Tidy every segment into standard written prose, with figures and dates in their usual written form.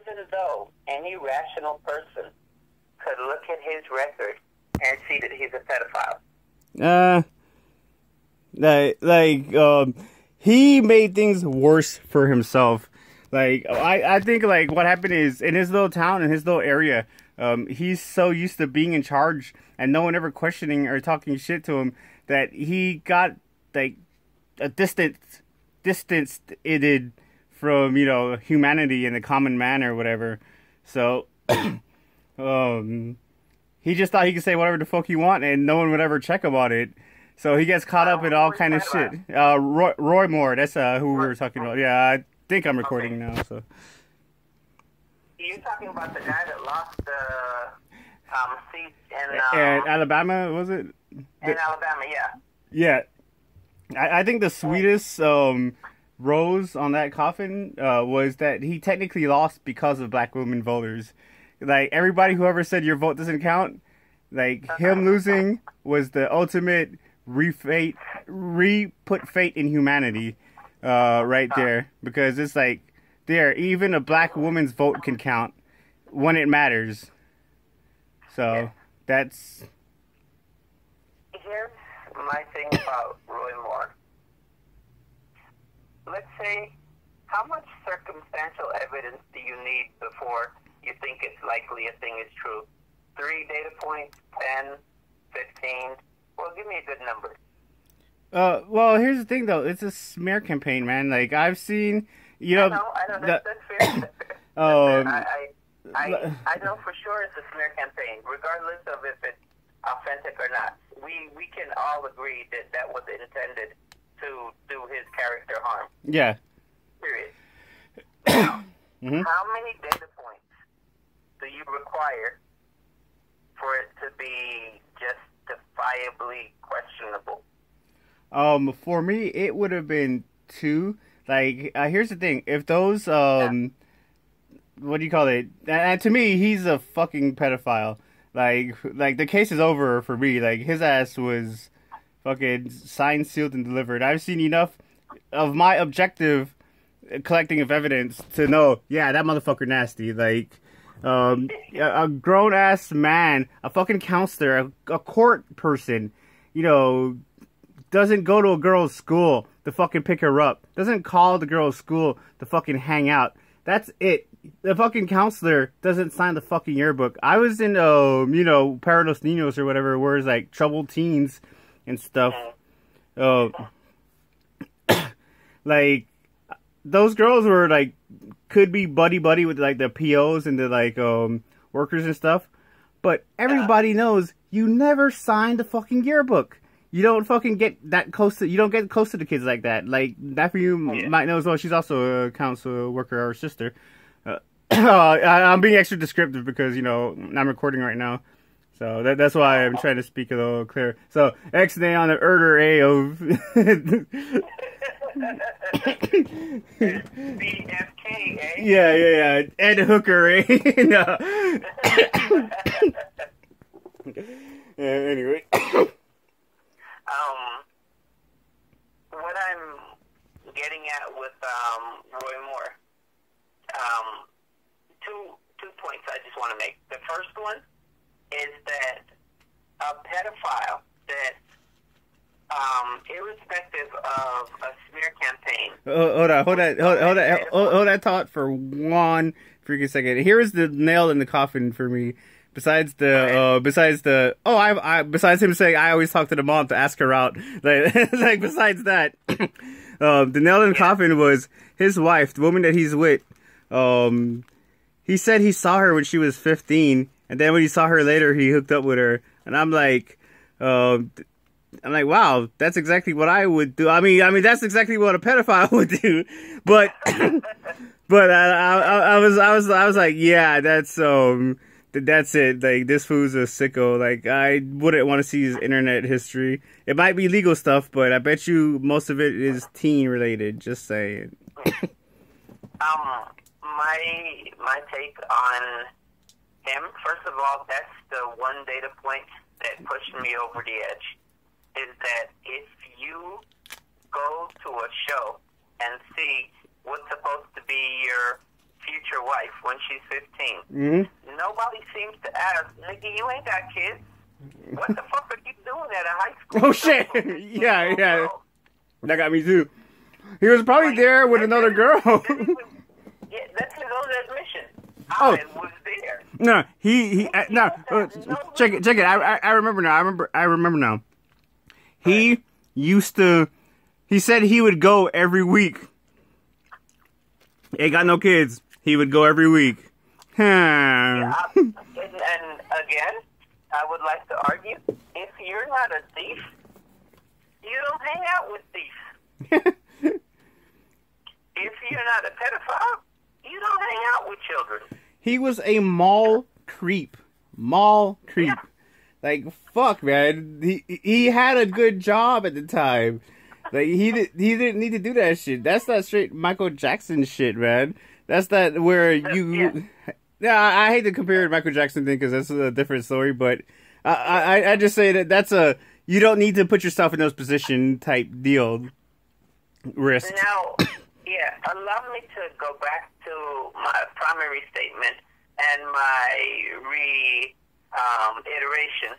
even though any rational person could look at his record and see that he's a pedophile. He made things worse for himself. Like, I think, like, what happened is, in his little town, in his little area, he's so used to being in charge and no one ever questioning or talking shit to him that he got, like, a distanced it from, you know, humanity and the common man or whatever. So, he just thought he could say whatever the fuck he want and no one would ever check him on it. So he gets caught up in all kind of shit. Roy Moore, that's who we were talking about. Yeah, I think I'm recording now. So you're talking about the guy that lost the seat in Alabama, was it? In Alabama, yeah. Yeah, I think the sweetest rose on that coffin was that he technically lost because of black women voters. Like, everybody who ever said your vote doesn't count, like, him losing was the ultimate put fate in humanity right there. Because it's like, even a black woman's vote can count when it matters. So, that's... Here's my thing about Roy Moore. Let's say, how much circumstantial evidence do you need before you think it's likely a thing is true? 3 data points, 10, 15? Well, give me a good number. Well, here's the thing, though. It's a smear campaign, man. Like, I've seen, you know... I know. That's fair. I know for sure it's a smear campaign, regardless of if it's authentic or not. We can all agree that was intended to do his character harm. Yeah. Period. Now, how many data points do you require for it to be justifiably questionable? For me, it would have been 2. Like, here's the thing: if those, what do you call it? And to me, he's a fucking pedophile. Like the case is over for me. Like, his ass was fucking signed, sealed, and delivered. I've seen enough of my objective collecting of evidence to know, yeah, that motherfucker nasty. Like, a grown ass man, a fucking counselor, a court person, you know, doesn't go to a girl's school to fucking pick her up. Doesn't call the girl's school to fucking hang out. That's it. The fucking counselor doesn't sign the fucking yearbook. I was in, you know, Para los Niños or whatever, where it's like troubled teens and stuff. Like, those girls were like, could be buddy with like the POs and the like workers and stuff. But everybody knows you never signed the fucking yearbook. You don't fucking get that close to, you don't get close to the kids like that. Like, that for you might know as well. She's also a council worker, or sister. I'm being extra descriptive because, you know, I'm recording right now. So that's why I'm trying to speak a little clearer. So, X-Nay on the Erder A of... BFK, eh? Yeah. Ed Hooker, eh? No. Anyway. What I'm getting at with Roy Moore, two points I just want to make. The first one is that a pedophile that, irrespective of a smear campaign. Hold that thought for one freaking second. Here is the nail in the coffin for me. Besides him saying I always talk to the mom to ask her out. Like besides that, the nail in the coffin was his wife, the woman that he's with. He said he saw her when she was 15, and then when he saw her later, he hooked up with her. And I'm like, wow, that's exactly what I would do. I mean, that's exactly what a pedophile would do. But, I was like, yeah, that's it. Like, this fool's a sicko. Like, I wouldn't want to see his internet history. It might be legal stuff, but I bet you most of it is teen related. Just saying. My take on him, first of all, that's the one data point that pushed me over the edge, is that if you go to a show and see what's supposed to be your future wife when she's 15. Mm-hmm. Nobody seems to ask, nigga, you ain't got kids. What the fuck are you doing at a high school? Oh shit! Yeah. That got me too. He was probably there with another girl. Yeah, that's his own admission. I was there. No, check it. I remember now. He used to. He said he would go every week. Ain't got no kids. He would go every week. Yeah, and again, I would like to argue, if you're not a thief, you don't hang out with thieves. If you're not a pedophile, you don't hang out with children. He was a mall creep. Yeah. Like, fuck, man. He had a good job at the time. Like, he didn't need to do that shit. That's that straight Michael Jackson shit, man. That's that where you... Yeah, I hate to compare it to Michael Jackson thing because that's a different story, but I just say that that's a... You don't need to put yourself in those position type deal. Risk. Now, yeah, allow me to go back to my primary statement and my reiteration.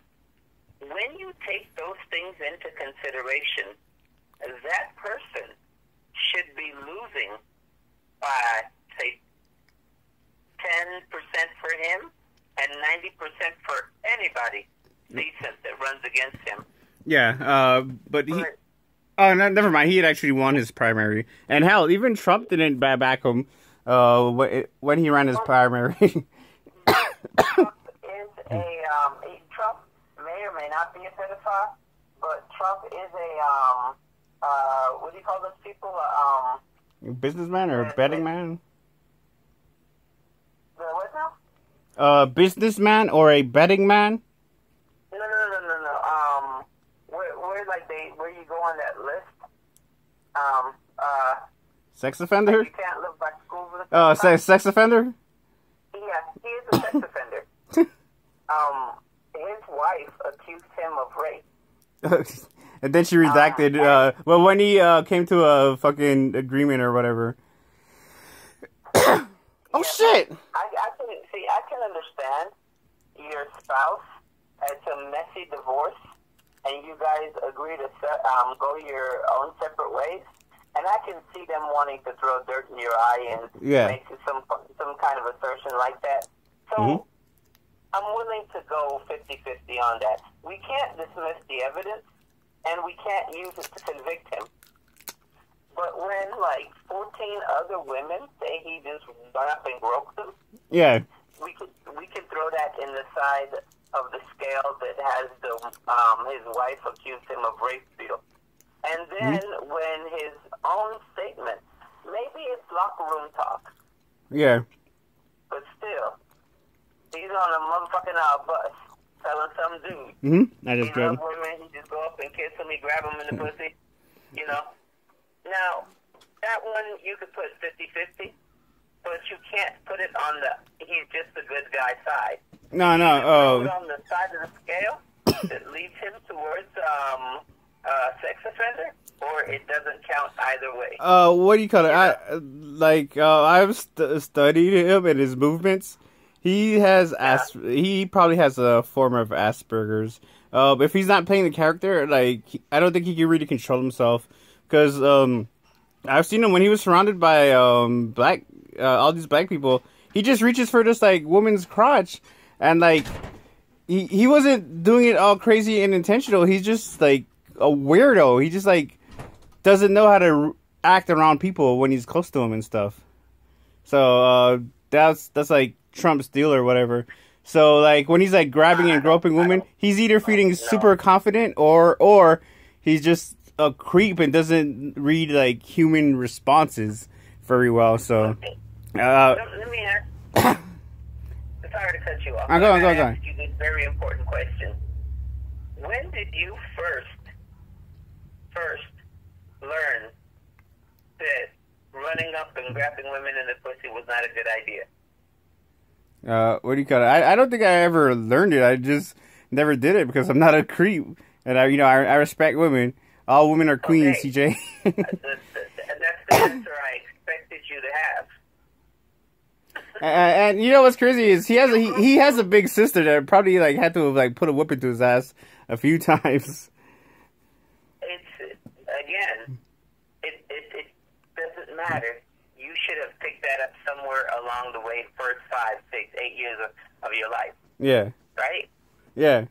When you take those things into consideration, that person should be losing by, say, 10% for him and 90% for anybody decent that runs against him. Yeah, but he... Oh, no, never mind. He had actually won his primary. And hell, even Trump didn't back him when he ran his primary. Trump is Trump may or may not be a pedophile, but Trump is what do you call those people? Businessman or betting man? What now? Businessman or a betting man? No. Where you go on that list? Sex offender? You can't live by schools. Sex offender? Yeah, he is a sex offender. His wife accused him of rape. And then she redacted. Well, when he came to a fucking agreement or whatever. Oh shit! I can understand your spouse had some messy divorce, and you guys agree to go your own separate ways. And I can see them wanting to throw dirt in your eye and make some kind of assertion like that. So I'm willing to go 50-50 on that. We can't dismiss the evidence, and we can't use it to convict him. But when, 14 other women say he just went up and broke them, we can throw that in the side of the scale that has his wife accused him of rape deal. And then when his own statement, maybe it's locker room talk. Yeah. But still, he's on a motherfucking bus telling some dude. I just grabbed women, he just go up and kiss him, he grab him in the pussy, you know. Now, that one you could put 50-50, but you can't put it on he's just a good guy side. No. Put it on the side of the scale that leads him towards sex offender, or it doesn't count either way. What do you call it? I've studied him and his movements. He has he probably has a form of Asperger's. If he's not playing the character, I don't think he can really control himself. Because I've seen him when he was surrounded by all these black people. He just reaches for this woman's crotch, and he wasn't doing it all crazy and intentional. He's just a weirdo. He just doesn't know how to act around people when he's close to them and stuff. So that's Trump's deal or whatever. So when he's grabbing and groping women, he's either feeling super confident or he's just a creep and doesn't read human responses very well. So let me ask. Sorry to cut you off. Go on. Ask you this very important question. When did you first learn that running up and grabbing women in the pussy was not a good idea? What do you call it? I don't think I ever learned it. I just never did it because I'm not a creep, and I respect women. All women are queens, CJ. That's the answer I expected you to have. And you know what's crazy is he has a big sister that probably like had to have like put a whip into his ass a few times. It's again, it doesn't matter. You should have picked that up somewhere along the way, first 5, 6, 8 years of your life. Yeah. Right? Yeah.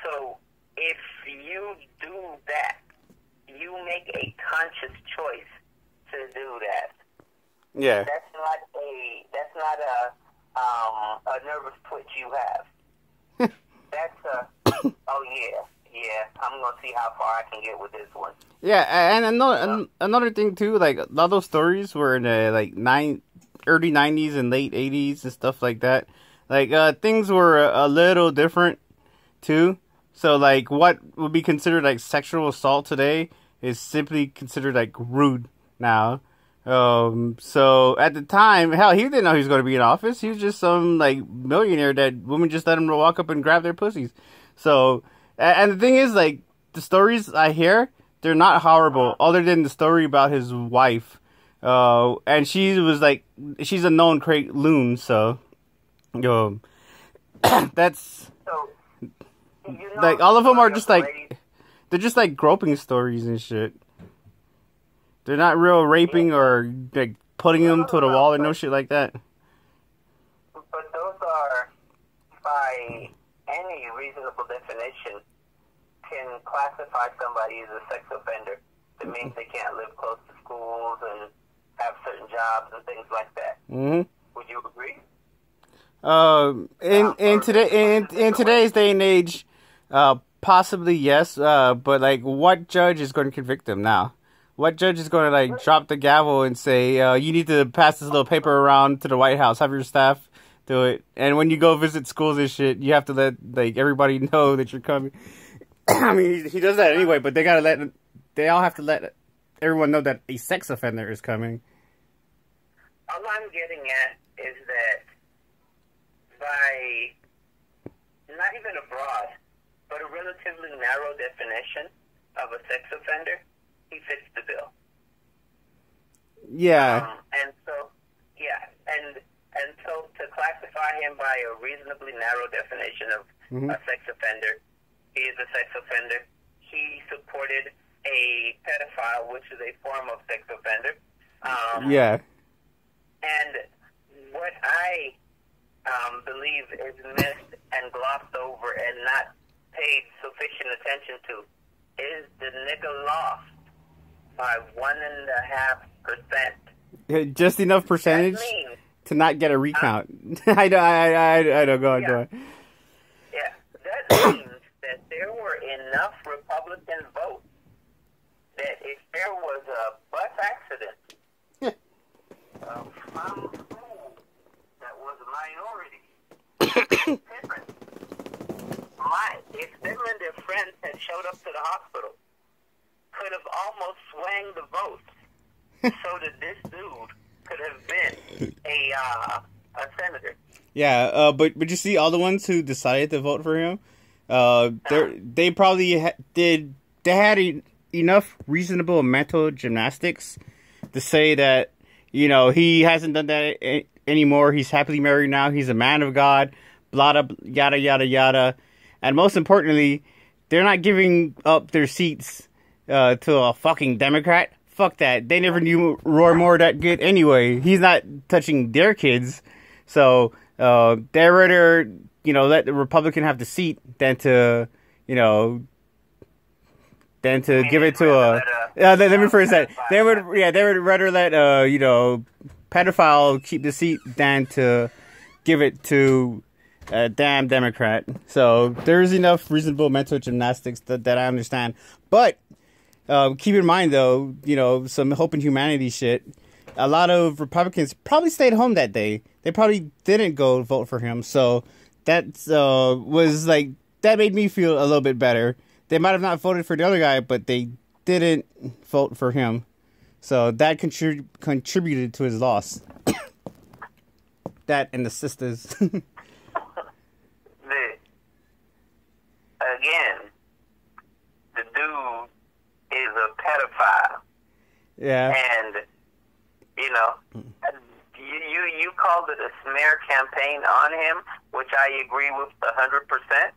So if you do that, you make a conscious choice to do that. Yeah. That's not a nervous twitch you have. That's oh yeah, I'm gonna see how far I can get with this one. Yeah, and another thing too, like a lot of those stories were in the like early 90s and late 80s and stuff like that. Like things were a little different too. So like what would be considered like sexual assault today is simply considered like rude now. So at the time, hell, he didn't know he was going to be in office. He was just some like millionaire that women just let him walk up and grab their pussies. So, and the thing is, like the stories I hear, they're not horrible, other than the story about his wife. And she was like, she's a known loon. So, that's so, like all of them are just like they're just like groping stories and shit. They're not real raping or like putting them to the wall or no shit like that. But those are, by any reasonable definition, can classify somebody as a sex offender. That means they can't live close to schools and have certain jobs and things like that. Mm-hmm. Would you agree? In today's day and age, possibly yes. But like, what judge is going to convict them now? What judge is going to like drop the gavel and say, you need to pass this little paper around to the White House, have your staff do it, and when you go visit schools and shit, you have to let like everybody know that you're coming. I mean, he does that anyway, but they all have to let everyone know that a sex offender is coming. All I'm getting at is that by not even a broad, but a relatively narrow definition of a sex offender, he fits the bill. Yeah. And so to classify him by a reasonably narrow definition of a sex offender, he is a sex offender. He supported a pedophile, which is a form of sex offender. Yeah. And what I believe is missed and glossed over and not paid sufficient attention to is the nigga lost by 1.5%. Just enough percentage to not get a recount. I know. Go on. Yeah, that means that there were enough Republican votes that if there was a bus accident of some school that was a minority, if them and their friends had showed up to the hospital, could have almost swung the vote so that this dude could have been a senator. Yeah, but you see all the ones who decided to vote for him, they probably had enough reasonable mental gymnastics to say that, you know, he hasn't done that anymore. He's happily married now. He's a man of God, blah, blah, yada, yada, yada. And most importantly, they're not giving up their seats to a fucking Democrat. Fuck that. They never knew Roy Moore that good anyway. He's not touching their kids. So, they'd rather, you know, let the Republican have the seat than to, you know, give it to a... let me first say, they would rather let, you know, pedophile keep the seat than to give it to a damn Democrat. So, there's enough reasonable mental gymnastics that I understand. But, keep in mind, though, you know, some hope and humanity shit. A lot of Republicans probably stayed home that day. They probably didn't go vote for him. So that was like, that made me feel a little bit better. They might have not voted for the other guy, but they didn't vote for him. So that contributed to his loss. That and the sisters. Again, the dude is a pedophile. Yeah. And, you know, you call called it a smear campaign on him, which I agree with 100%.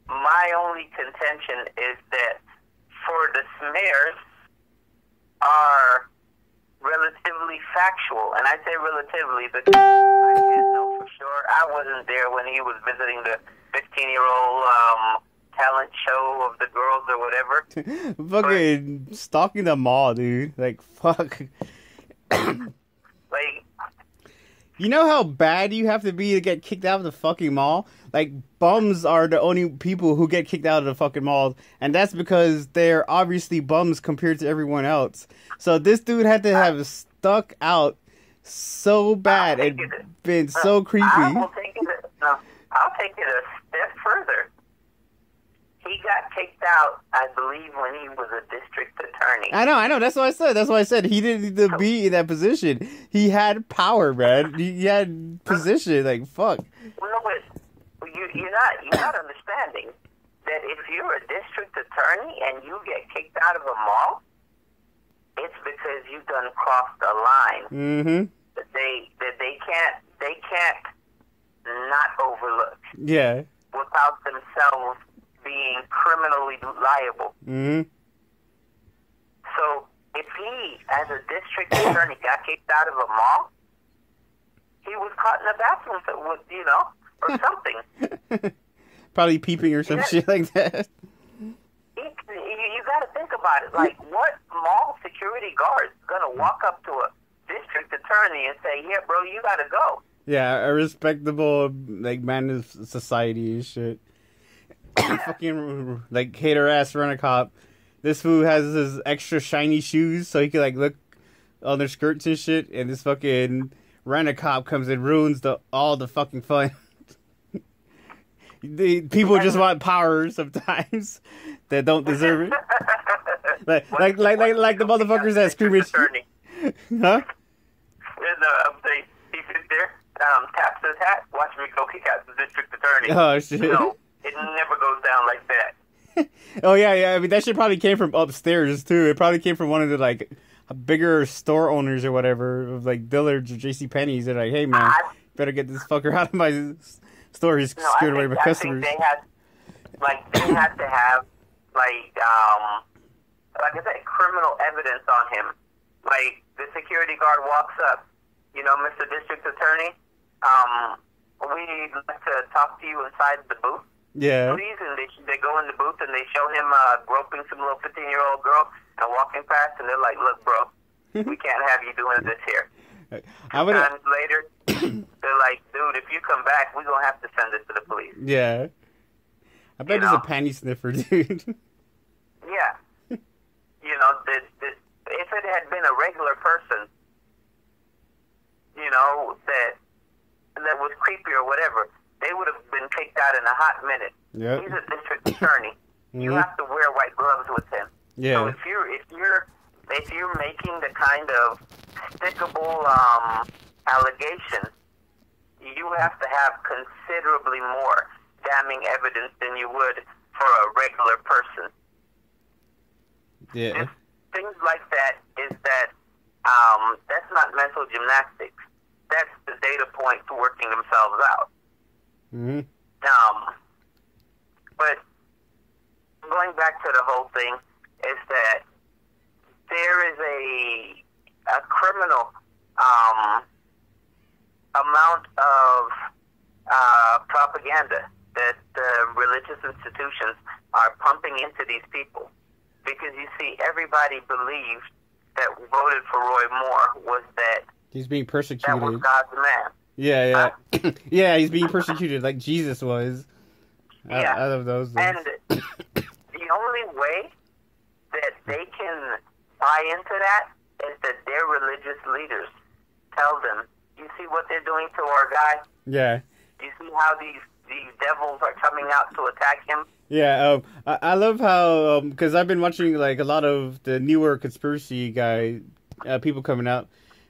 My only contention is that for the smears are relatively factual, and I say relatively because I can't know for sure. I wasn't there when he was visiting the 15-year-old talent show of the girls or whatever. Fucking stalking them all, dude. Like, fuck. Like, you know how bad you have to be to get kicked out of the fucking mall? Like, bums are the only people who get kicked out of the fucking malls, and that's because they're obviously bums compared to everyone else. So this dude had to have stuck out so bad and been so creepy. I'll take it a step further. He got kicked out, I believe, when he was a district attorney. I know. That's what I said. He didn't need to be in that position. He had power, man. He had position. Like, fuck. Well, but you're not understanding that if you're a district attorney and you get kicked out of a mall, it's because you done crossed a line. Mm-hmm. That they can't not overlook. Yeah. Without themselves being criminally liable. Mm-hmm. So if he, as a district attorney, got kicked out of a mall, he was caught in a bathroom with, or something. Probably peeping or some shit like that. You got to think about it. Like, what mall security guard is going to walk up to a district attorney and say, "Yeah, bro, you got to go"? Yeah, a respectable, like, man of society and shit. Fucking, like, hater ass rent a cop. This fool has his extra shiny shoes so he can, like, look on their skirts and shit, and this fucking rent a cop comes and ruins all the fucking fun. People just want power sometimes that don't deserve it. like the motherfuckers that scream at you. Huh? He sits there, taps his hat, watch me go kick out the district attorney. Oh, shit. No, it never goes down like that. Oh, yeah. I mean, that shit probably came from upstairs, too. It probably came from one of the, like, bigger store owners or whatever, of, like, Dillard's or JCPenney's. They're like, "Hey, man, better get this fucker out of my store. He's scared away by customers." They had to have, like I said, criminal evidence on him. Like, the security guard walks up, "Mr. District Attorney, we'd like to talk to you inside the booth." Yeah. Please, and they go in the booth and they show him groping some little 15-year-old girl and walking past, and they're like, "Look, bro, we can't have you doing this here." Times later, they're like, "Dude, if you come back, we're going to have to send it to the police." Yeah. I bet he's a panty sniffer, dude. Yeah. If it had been a regular person, that was creepy or whatever, they would have been kicked out in a hot minute. Yep. He's a district attorney. You have to wear white gloves with him. Yeah. So if you're making the kind of stickable allegations, you have to have considerably more damning evidence than you would for a regular person. Yeah. Just things like that is that that's not mental gymnastics. That's the data points working themselves out. Mm-hmm. But going back to the whole thing is that there is a criminal amount of propaganda that religious institutions are pumping into these people, because you see, everybody believed that voted for Roy Moore was that he's being persecuted. That was God's man. Yeah. Yeah, he's being persecuted like Jesus was. Yeah. Out of those things. And the only way that they can buy into that is that their religious leaders tell them, "You see what they're doing to our guy? Yeah. You see how these devils are coming out to attack him?" Yeah, I love how, because I've been watching, like, a lot of the newer conspiracy people coming out.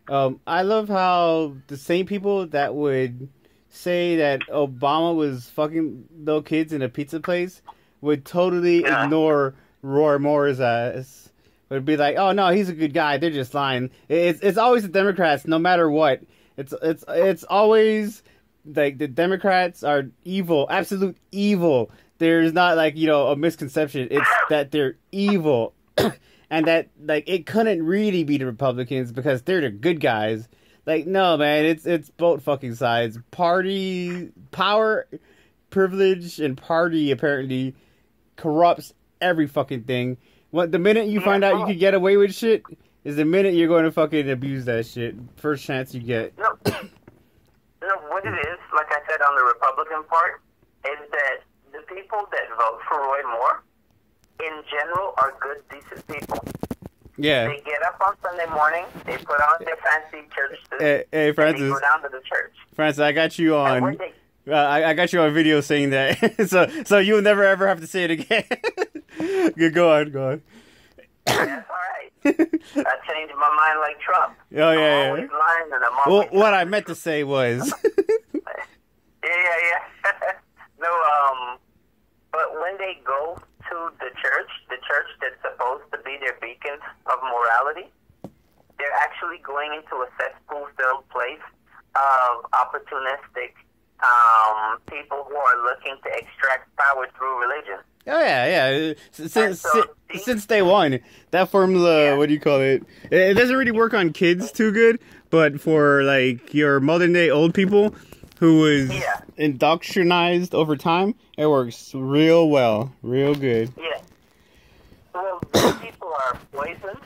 I love how the same people that would say that Obama was fucking little kids in a pizza place would totally ignore Roy Moore's ass. Would be like, "Oh, no, he's a good guy. They're just lying." It's always the Democrats, no matter what. It's always like the Democrats are evil, absolute evil. There's not like, you know, a misconception. It's that they're evil. And that, like, it couldn't really be the Republicans because they're the good guys. Like, no, man, it's both fucking sides. Party, power, privilege, and party apparently corrupts every fucking thing. The minute you find out you can get away with shit is the minute you're going to fucking abuse that shit. First chance you get. No, what it is, like I said on the Republican part, is that the people that vote for Roy Moore, in general, are good, decent people. Yeah. They get up on Sunday morning, they put on their fancy church suits, hey, Francis, and they go down to the church. Francis, I got you on. I got you on video saying that, so you'll never ever have to say it again. Go on. That's all right. I changed my mind like Trump. Oh, yeah. I'm always lying and I'm always what I meant to say was. yeah. No, but when they go to the church that's supposed to be their beacon of morality, they're actually going into a cesspool-filled place of opportunistic people who are looking to extract power through religion. Oh yeah. Since day one, that formula, what do you call it? It doesn't really work on kids too good, but for like your modern day old people who was indoctrinized over time, it works real well, real good. Yeah. Well, these people are poisoned,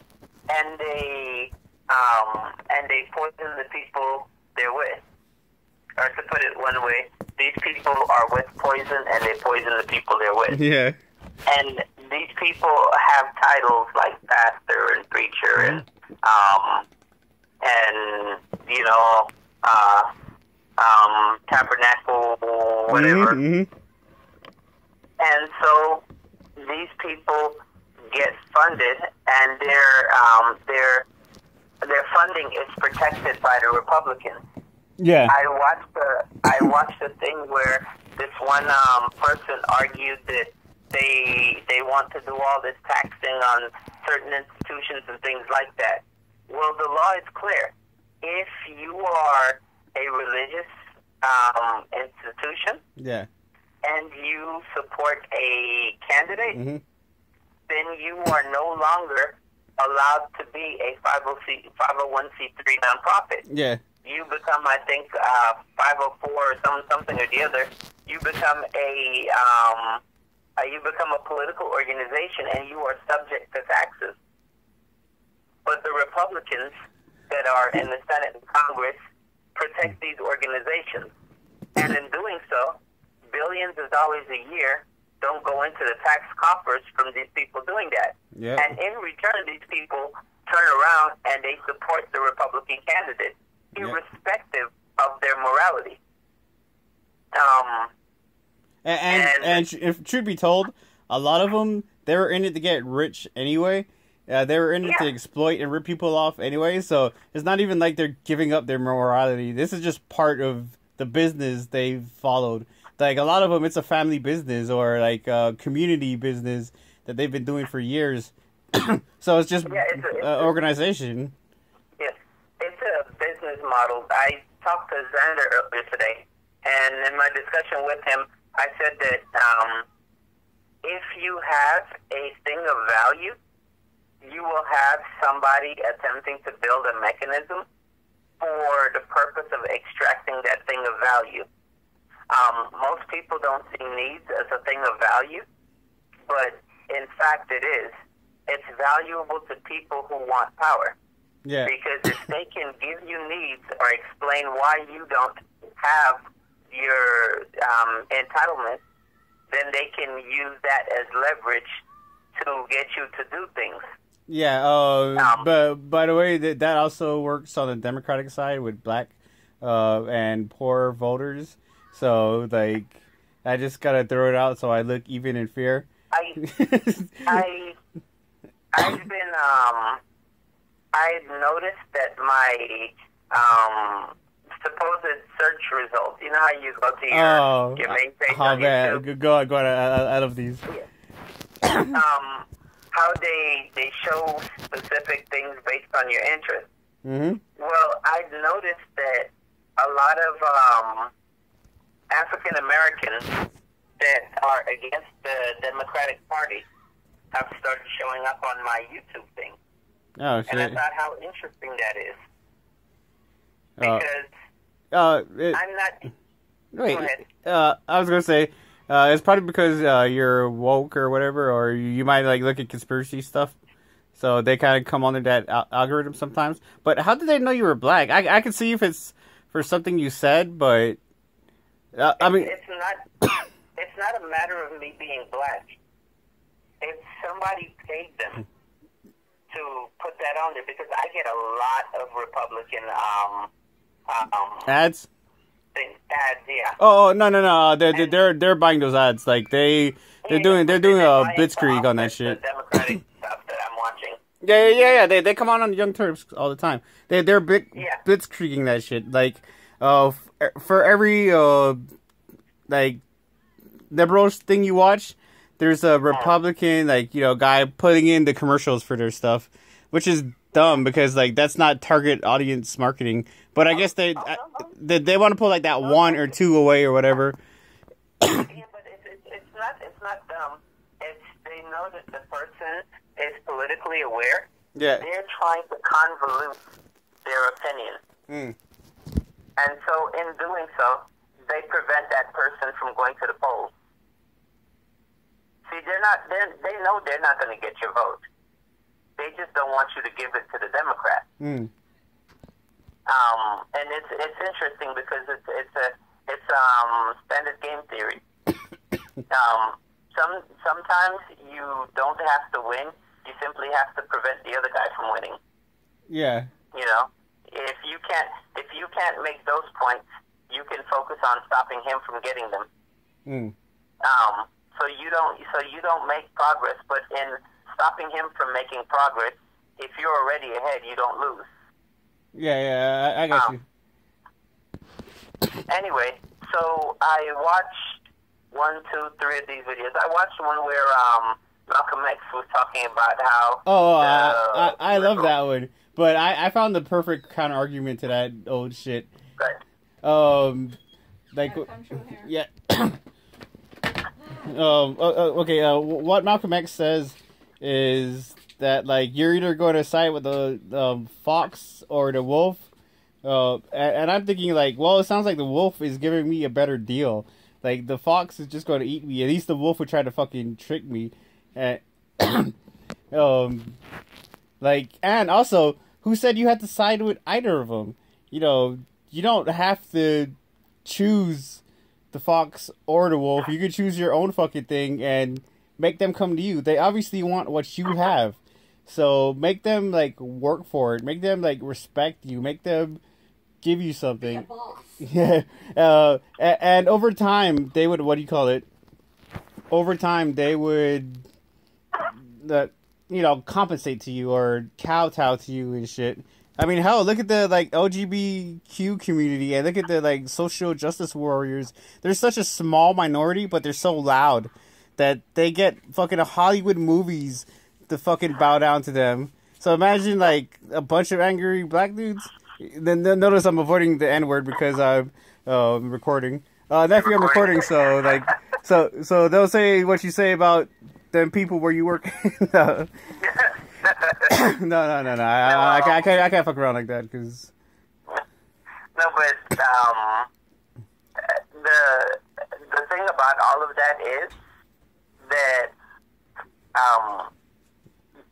and they poison the people they're with. Or to put it one way, these people are with poison, and they poison the people they're with. Yeah. And these people have titles like pastor and preacher and you know, tabernacle, whatever. Mm-hmm. And so these people get funded, and their funding is protected by the Republicans. Yeah. I watched a thing where this one person argued that they want to do all this taxing on certain institutions and things like that. Well, the law is clear. If you are a religious institution, and you support a candidate, then you are no longer allowed to be a 501c3 nonprofit. Yeah. You become, I think, 504 or something or the other. You become a political organization, and you are subject to taxes. But the Republicans that are in the Senate and Congress protect these organizations, and in doing so, billions of dollars a year don't go into the tax coffers from these people doing that. Yeah. And in return, these people turn around and they support the Republican candidate, irrespective of their morality. And if truth be told, a lot of them, they were in it to get rich anyway. They were in it to exploit and rip people off anyway. So it's not even like they're giving up their morality. This is just part of the business they've followed. Like a lot of them, it's a family business or like a community business that they've been doing for years. So it's just organization. Yes, it's a business model. I talked to Xander earlier today, and in my discussion with him, I said that if you have a thing of value, you will have somebody attempting to build a mechanism for the purpose of extracting that thing of value. Most people don't see needs as a thing of value, but in fact it is. It's valuable to people who want power. Yeah. Because if they can give you needs or explain why you don't have your entitlement, then they can use that as leverage to get you to do things. Yeah, but by the way, that also works on the Democratic side with black and poor voters. So, like, I just gotta throw it out so I look even in fear. I've noticed that my supposed search results, you know how you go to your main page on YouTube? Go on, out of these. Yeah. How they show specific things based on your interest. Mm-hmm. Well, I've noticed that a lot of African Americans that are against the Democratic Party have started showing up on my YouTube thing. Oh shit! And I thought how interesting that is. Because I'm not... Wait, Go ahead. I was gonna say, it's probably because you're woke or whatever, or you might like look at conspiracy stuff. So they kind of come under that algorithm sometimes. But how did they know you were black? I can see if it's for something you said, but I mean, it's not. It's not a matter of me being black. It's somebody paid them to put that on there because I get a lot of Republican ads. Ads, yeah. Oh no! They're buying those ads. Like they're doing a blitzkrieg on that shit. The Democratic stuff that I'm watching. Yeah. They come on Young Turks all the time. They're blitzkrieging that shit. Like for every like liberal thing you watch, there's a Republican guy putting in the commercials for their stuff, which is dumb because like that's not target audience marketing. But I guess they want to pull like that one or two away or whatever. Yeah, but it's not dumb. They know that the person is politically aware. Yeah. They're trying to convolute their opinion. And so in doing so, they prevent that person from going to the polls. See, they know they're not going to get your vote. They just don't want you to give it to the Democrats. And it's interesting because it's standard game theory. Sometimes you don't have to win. You simply have to prevent the other guy from winning. Yeah. You know, if you can't make those points, you can focus on stopping him from getting them. So you don't make progress, but in stopping him from making progress, if you're already ahead, you don't lose. Yeah, I got you. Anyway, so I watched 1, 2, 3 of these videos. I watched one where Malcolm X was talking about how... I love that one. But I found the perfect counter argument to that old shit. Right. Yeah. What Malcolm X says is that like you're either going to side with the fox or the wolf, and I'm thinking like, well, it sounds like the wolf is giving me a better deal. Like the fox is just going to eat me. At least the wolf would try to fucking trick me, and and also, who said you had to side with either of them? You know, you don't have to choose the fox or the wolf. You could choose your own fucking thing and make them come to you. They obviously want what you have. So make them like work for it. Make them like respect you. Make them give you something. Yeah. And over time they would, over time they would compensate to you or kowtow to you and shit. I mean, hell, look at the like LGBTQ community and look at the like social justice warriors. They're such a small minority, but they're so loud that they get fucking Hollywood movies to fucking bow down to them. So imagine like a bunch of angry black dudes. Then notice I'm avoiding the N-word because I'm recording. Nephew, I'm recording, so like, so they'll say what you say about them people where you work. No. No. I can't fuck around like that because. No, but the thing about all of that is that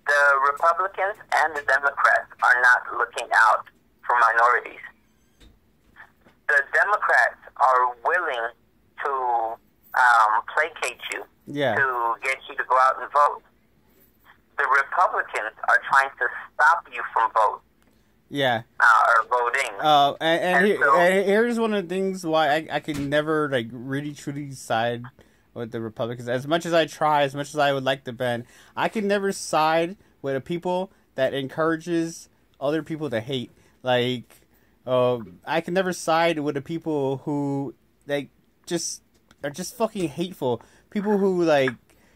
the Republicans and the Democrats are not looking out for minorities. The Democrats are willing to placate you, to get you to go out and vote. The Republicans are trying to stop you from voting. Yeah. Or voting. And here's one of the things why I can never like really truly side with the Republicans. As much as I try, as much as I would like to bend, I can never side with a people that encourages other people to hate. Like, I can never side with the people who like are just fucking hateful. People who like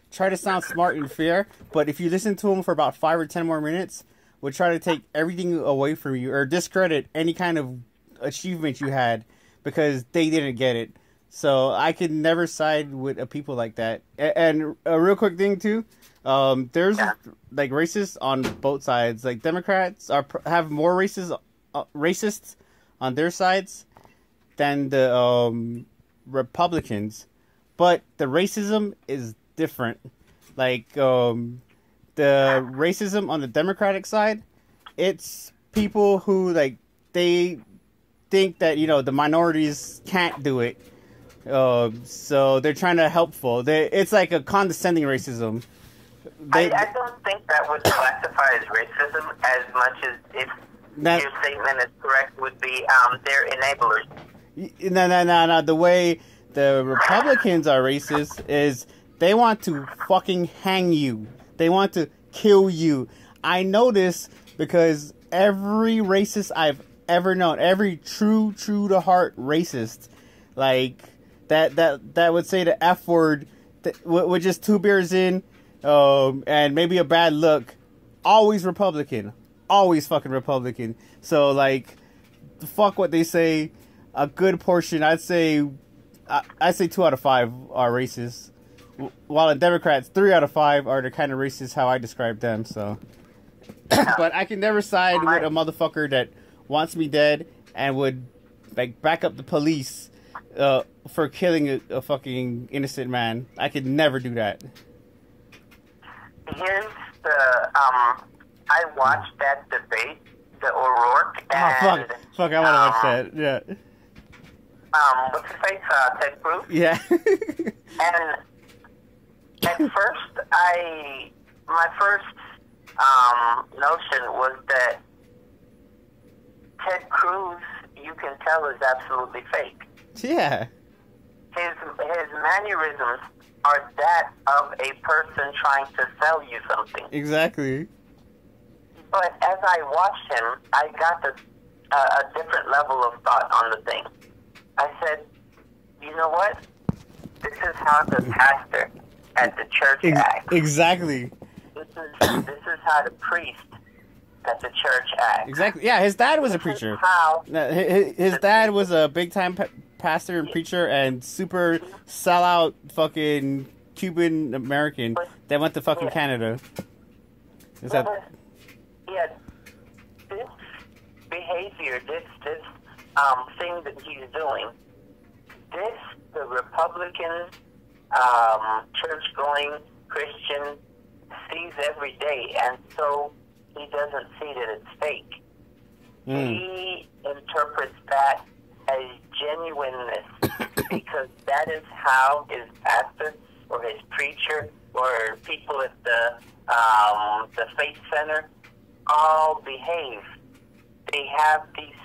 try to sound smart and fair, but if you listen to them for about 5 or 10 more minutes, would try to take everything away from you or discredit any kind of achievement you had because they didn't get it. So I could never side with a people like that. And a real quick thing too, there's like racists on both sides. Like Democrats have more racists on their sides than the Republicans, but the racism is different. Like the racism on the Democratic side, it's people who like they think that the minorities can't do it. So they're trying to helpful. It's like a condescending racism. I don't think that would classify as racism as much as if your statement is correct would be they're enablers. No. The way the Republicans are racist is they want to fucking hang you. They want to kill you. I know this because every racist I've ever known, every true to heart racist, like that would say the F word with just 2 beers in, and maybe a bad look, always Republican, always fucking Republican. So like, fuck what they say. A good portion, I'd say 2 out of 5 are racist, while the Democrats 3 out of 5 are the kind of racist how I describe them. So, but I can never side with a motherfucker that wants me dead and would like back up the police for killing a fucking innocent man. I could never do that. Here's the I watched that debate, the O'Rourke and fuck, I want to watch that. Yeah. What's his face? Ted Cruz. Yeah. And at first, my first notion was that Ted Cruz, you can tell, is absolutely fake. Yeah. His mannerisms are that of a person trying to sell you something. Exactly. But as I watched him, I got a different level of thought on the thing. I said, you know what? This is how the pastor at the church acts. Exactly. This is how the priest at the church acts. Exactly. Yeah, his dad was a preacher. His dad was a big time pastor and preacher and super sellout fucking Cuban American that went to fucking Canada. This behavior, this thing that he's doing, the Republican church-going Christian sees every day, and so he doesn't see that it's fake. He interprets that as genuineness because that is how his pastor or his preacher or people at the faith center all behave. They have these